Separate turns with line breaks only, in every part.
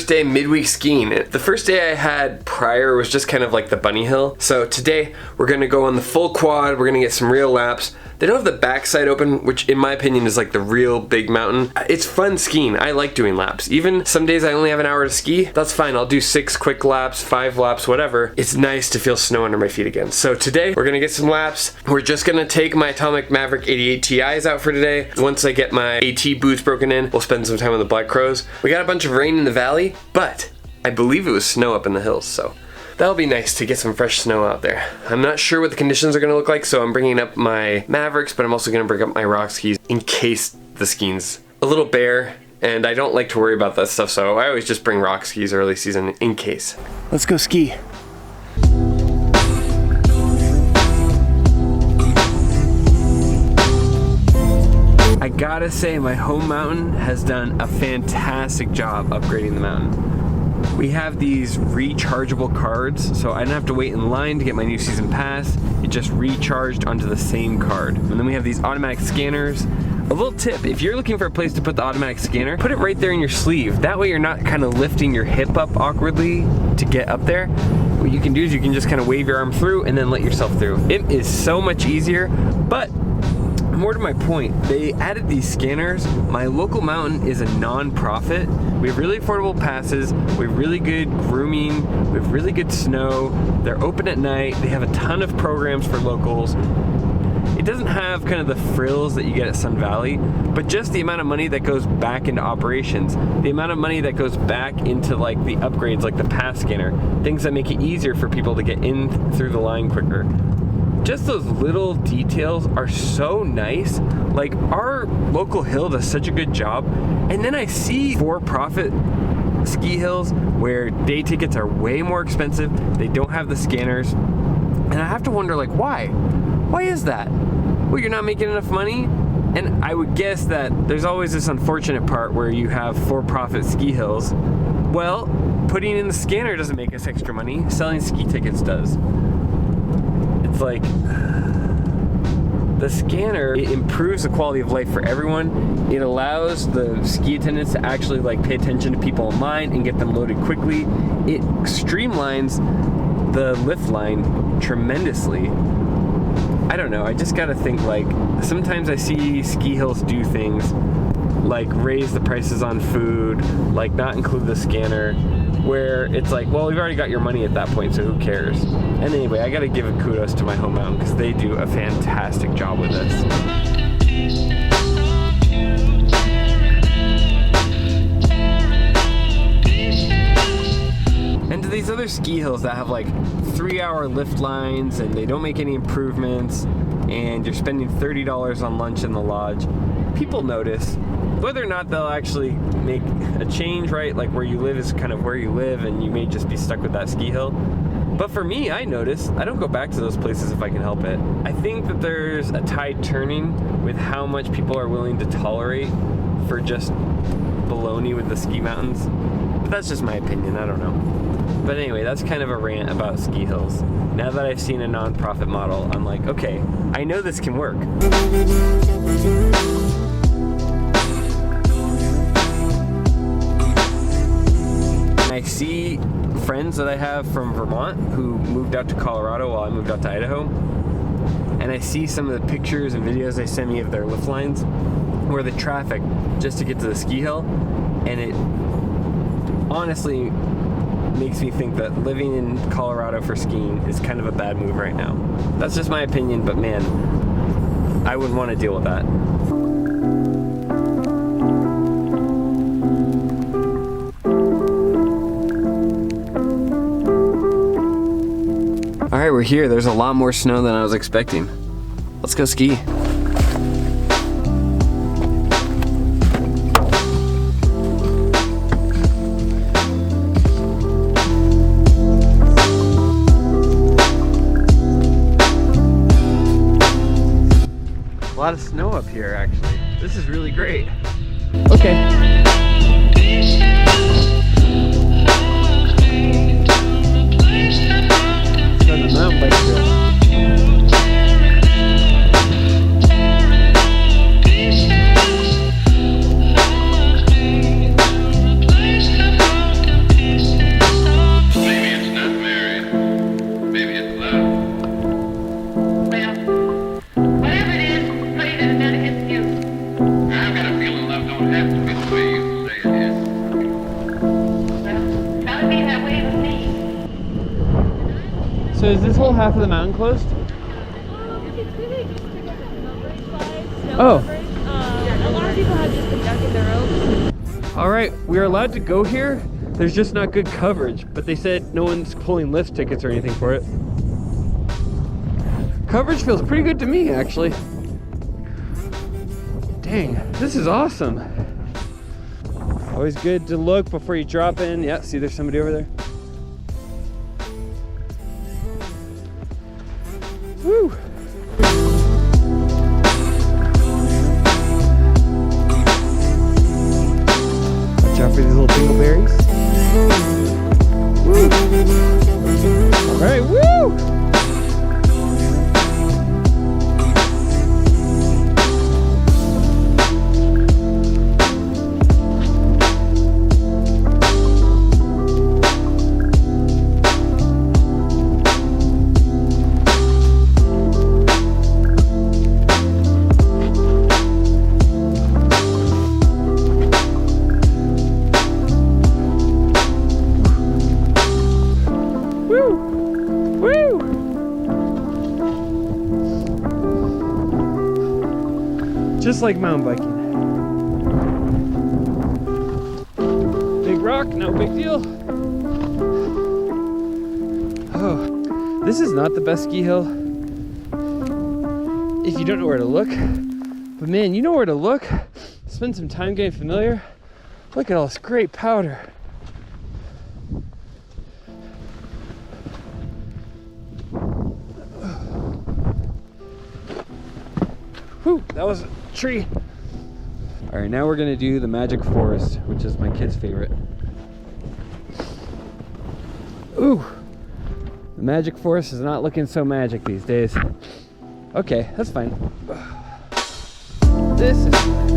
first day midweek skiing. The first day I had prior was just kind of like the bunny hill. So today we're gonna go on the full quad. We're gonna get some real laps. They don't have the backside open, which in my opinion is like the real big mountain. It's fun skiing. I like doing laps. Even some days I only have an hour to ski. That's fine. I'll do 6 quick laps, 5 laps, whatever. It's nice to feel snow under my feet again. So today we're gonna get some laps. We're just gonna take my Atomic Maverick 88 Ti's out for today. Once I get my AT boots broken in, we'll spend some time on the Black Crows. We got a bunch of rain in the valley, but I believe it was snow up in the hills, so that'll be nice to get some fresh snow out there. I'm not sure what the conditions are gonna look like, so I'm bringing up my Mavericks, but I'm also gonna bring up my rock skis in case the skiing's a little bare, and I don't like to worry about that stuff, so I always just bring rock skis early season in case. Let's go ski. I gotta say, my home mountain has done a fantastic job upgrading the mountain. We have these rechargeable cards, so I didn't have to wait in line to get my new season pass. It just recharged onto the same card. And then we have these automatic scanners. A little tip, if you're looking for a place to put the automatic scanner, put it right there in your sleeve. That way you're not kind of lifting your hip up awkwardly to get up there. What you can do is you can just kind of wave your arm through and then let yourself through. It is so much easier, but more to my point, they added these scanners. My local mountain is a non-profit. We have really affordable passes, we have really good grooming, we have really good snow, they're open at night, they have a ton of programs for locals. It doesn't have kind of the frills that you get at Sun Valley, but just the amount of money that goes back into operations, the amount of money that goes back into like the upgrades like the pass scanner, things that make it easier for people to get in through the line quicker. Just those little details are so nice. Like, our local hill does such a good job, and then I see for-profit ski hills where day tickets are way more expensive, they don't have the scanners, and I have to wonder, like, why? Why is that? Well, you're not making enough money? And I would guess that there's always this unfortunate part where you have for-profit ski hills. Well, putting in the scanner doesn't make us extra money, selling ski tickets does. It's like, the scanner, it improves the quality of life for everyone. It allows the ski attendants to actually like pay attention to people in line and get them loaded quickly. It streamlines the lift line tremendously. I don't know, I just gotta think, like, sometimes I see ski hills do things like raise the prices on food, like not include the scanner, where it's like, well, we've already got your money at that point, so who cares? And anyway, I gotta give a kudos to my home mountain because they do a fantastic job with this. And to these other ski hills that have like 3-hour lift lines and they don't make any improvements and you're spending $30 on lunch in the lodge, people notice. Whether or not they'll actually make a change, right? Like, where you live is kind of where you live and you may just be stuck with that ski hill. But for me, I notice I don't go back to those places if I can help it. I think that there's a tide turning with how much people are willing to tolerate for just baloney with the ski mountains. But that's just my opinion, I don't know. But anyway, that's kind of a rant about ski hills. Now that I've seen a non-profit model, I'm like, okay, I know this can work. I see friends that I have from Vermont who moved out to Colorado while I moved out to Idaho, and I see some of the pictures and videos they send me of their lift lines where the traffic just to get to the ski hill, and it honestly makes me think that living in Colorado for skiing is kind of a bad move right now. That's just my opinion, but man, I wouldn't want to deal with that. Alright, we're here. There's a lot more snow than I was expecting. Let's go ski. A lot of snow up here, actually. This is really great. Okay. Mountain bike trail. So is this whole half of the mountain closed?
It's really just to get the coverage vibes, snow
Oh.
coverage. A lot of people have just conducted their ropes.
All right, we're allowed to go here. There's just not good coverage, but they said no one's pulling lift tickets or anything for it. Coverage feels pretty good to me, actually. Dang, this is awesome. Always good to look before you drop in. Yeah, see there's somebody over there. Woo! Watch out for these little dingleberries. Woo! All right, woo! Just like mountain biking. Big rock, no big deal. Oh, this is not the best ski hill if you don't know where to look. But man, you know where to look. Spend some time getting familiar. Look at all this great powder. Whew, that was a tree. All right, now we're gonna do the Magic Forest, which is my kid's favorite. Ooh, the Magic Forest is not looking so magic these days. Okay, that's fine. This is fine.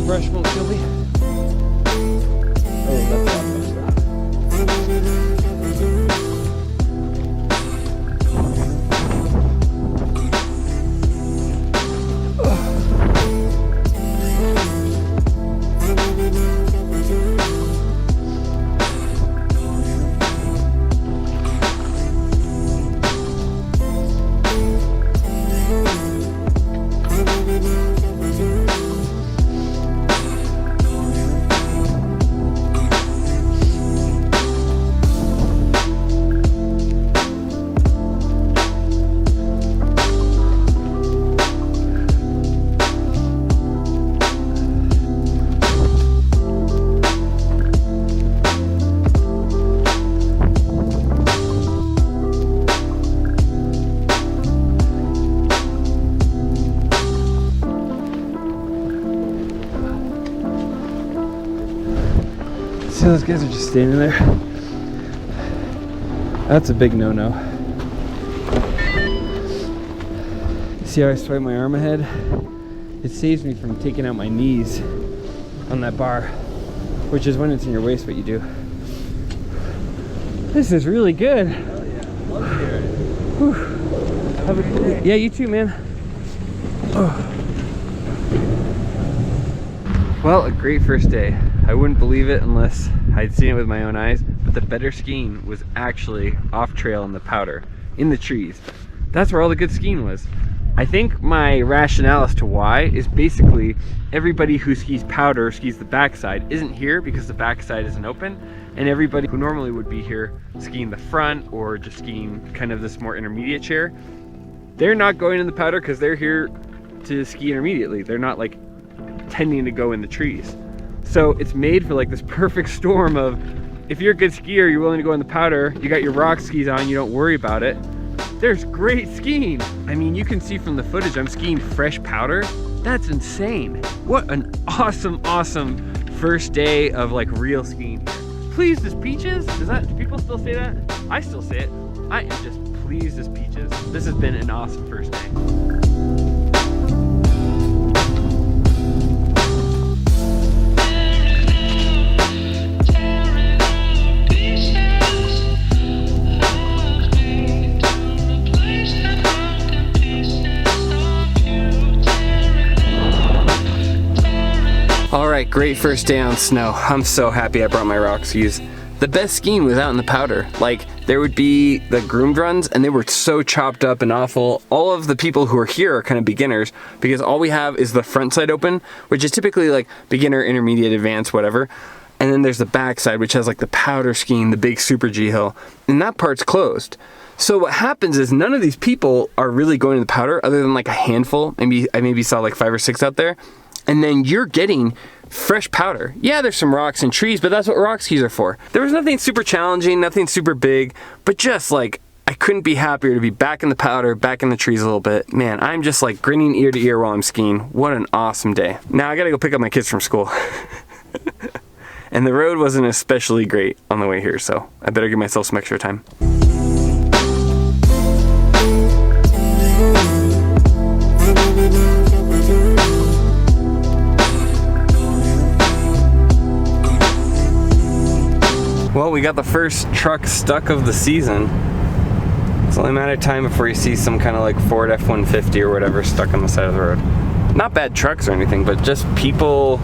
Brush won't kill me. Oh, that's a lot of stuff. See, those guys are just standing there. That's a big no-no. See how I swipe my arm ahead? It saves me from taking out my knees on that bar, which is when it's in your waist what you do. This is really good.
Oh yeah, love to hear it.
Whew. Have a good day. Yeah, you too, man. Oh. Well, a great first day. I wouldn't believe it unless I'd seen it with my own eyes, but the better skiing was actually off trail in the powder, in the trees. That's where all the good skiing was. I think my rationale as to why is basically everybody who skis powder, skis the backside, isn't here because the backside isn't open, and everybody who normally would be here skiing the front or just skiing kind of this more intermediate chair, they're not going in the powder because they're here to ski intermediately. They're not like intending to go in the trees. So it's made for like this perfect storm of, if you're a good skier, you're willing to go in the powder, you got your rock skis on, you don't worry about it. There's great skiing. I mean, you can see from the footage, I'm skiing fresh powder. That's insane. What an awesome, awesome first day of like real skiing here. Pleased as peaches? Do people still say that? I still say it. I am just pleased as peaches. This has been an awesome first day. All right, great first day on snow. I'm so happy I brought my rock skis. The best skiing was out in the powder. Like, there would be the groomed runs and they were so chopped up and awful. All of the people who are here are kind of beginners because all we have is the front side open, which is typically like beginner, intermediate, advanced, whatever. And then there's the back side, which has like the powder skiing, the big super G hill, and that part's closed. So what happens is none of these people are really going to the powder other than like a handful. I maybe saw like 5 or 6 out there. And then you're getting fresh powder. Yeah, there's some rocks and trees, but that's what rock skis are for. There was nothing super challenging, nothing super big, but just like, I couldn't be happier to be back in the powder, back in the trees a little bit. Man, I'm just like grinning ear to ear while I'm skiing. What an awesome day. Now I gotta go pick up my kids from school. And the road wasn't especially great on the way here, so I better give myself some extra time. Well, we got the first truck stuck of the season. It's only a matter of time before you see some kind of like Ford F-150 or whatever stuck on the side of the road. Not bad trucks or anything, but just people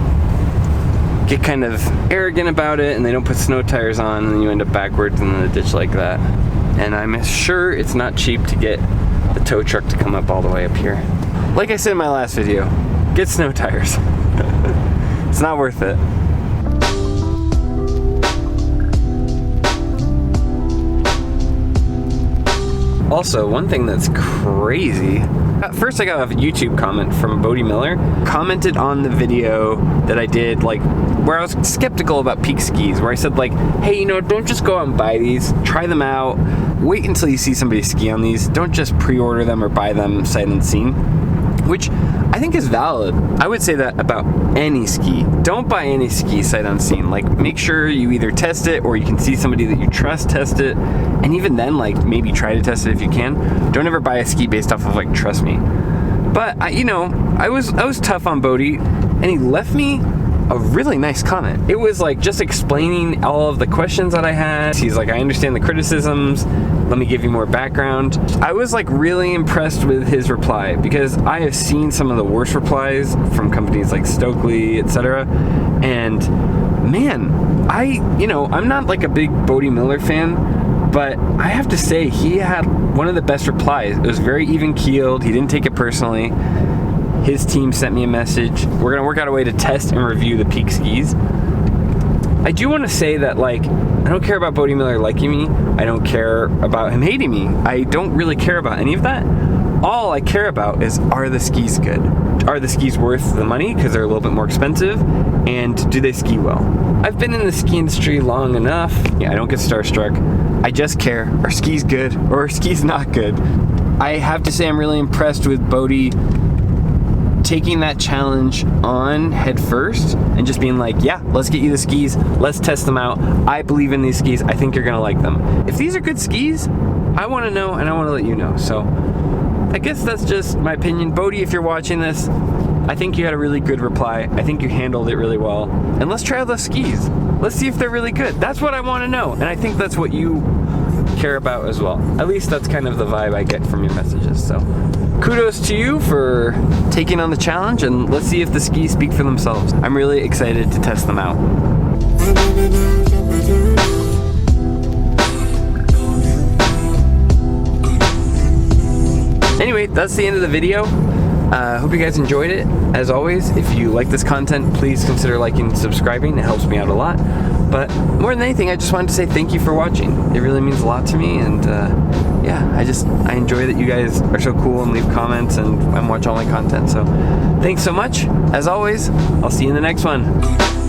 get kind of arrogant about it and they don't put snow tires on and then you end up backwards in the ditch like that. And I'm sure it's not cheap to get the tow truck to come up all the way up here. Like I said in my last video, get snow tires. It's not worth it. Also, one thing that's crazy, at first I got a YouTube comment from Bode Miller, commented on the video that I did, like, where I was skeptical about Peak skis, where I said like, hey, you know, don't just go out and buy these, try them out, wait until you see somebody ski on these, don't just pre-order them or buy them sight unseen, which I think is valid. I would say that about any ski. Don't buy any ski sight unseen. Like, make sure you either test it or you can see somebody that you trust test it. And even then, like, maybe try to test it if you can. Don't ever buy a ski based off of like, trust me. But I was tough on Bode, and he left me a really nice comment. It was like just explaining all of the questions that I had. He's like, I understand the criticisms. Let me give you more background. I was like really impressed with his reply because I have seen some of the worst replies from companies like Stokely, etc. And man, I'm not like a big Bode Miller fan, but I have to say he had one of the best replies. It was very even keeled. He didn't take it personally. His team sent me a message. We're gonna work out a way to test and review the Peak skis. I do want to say that, like, I don't care about Bode Miller liking me. I don't care about him hating me. I don't really care about any of that. All I care about is, are the skis good? Are the skis worth the money because they're a little bit more expensive? And do they ski well? I've been in the ski industry long enough. Yeah, I don't get starstruck. I just care, are skis good or are skis not good? I have to say I'm really impressed with Bode taking that challenge on head first and just being like, yeah, let's get you the skis, let's test them out. I believe in these skis. I think you're gonna like them. If these are good skis, I want to know and I want to let you know. So I guess that's just my opinion. Bode, if you're watching this, I think you had a really good reply. I think you handled it really well. And let's try out those skis. Let's see if they're really good. That's what I want to know. And I think that's what you care about as well. At least that's kind of the vibe I get from your messages. So kudos to you for taking on the challenge, and let's see if the skis speak for themselves. I'm really excited to test them out. Anyway, that's the end of the video. Hope you guys enjoyed it. As always, if you like this content, please consider liking and subscribing. It helps me out a lot. But more than anything, I just wanted to say thank you for watching. It really means a lot to me, and yeah, I enjoy that you guys are so cool and leave comments and watch all my content. So thanks so much. As always, I'll see you in the next one.